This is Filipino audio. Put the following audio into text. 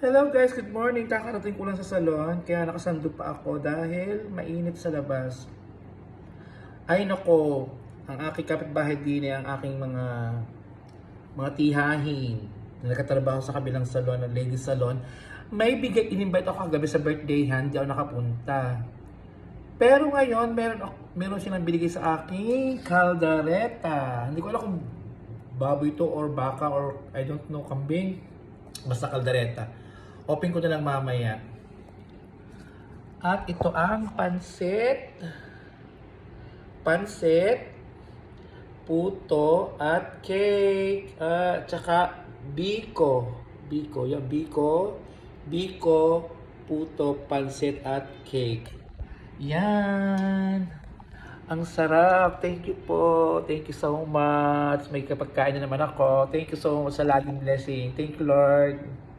Hello guys, good morning. Kakarating ko lang sa salon, kaya nakasando pa ako dahil mainit sa labas. Ay nako, ang aking kapitbahay din ay ang aking mga tihahin na nagkatrabaho sa kabilang salon, ng ladies salon. May in-invite ako kagabi sa birthday hand, hindi ako nakapunta. Pero ngayon, meron silang binigay sa akin kaldareta. Hindi ko alam kung baboy to or baka or I don't know, kambing. Basta kaldareta. Open ko na lang mamaya. At ito ang pansit. Pansit, puto, at cake. Tsaka biko. Biko, yan, biko. Biko, puto, pansit, at cake. Yan. Ang sarap. Thank you po. Thank you so much. May kapagkain na naman ako. Thank you so much sa laging blessing. Thank you, Lord.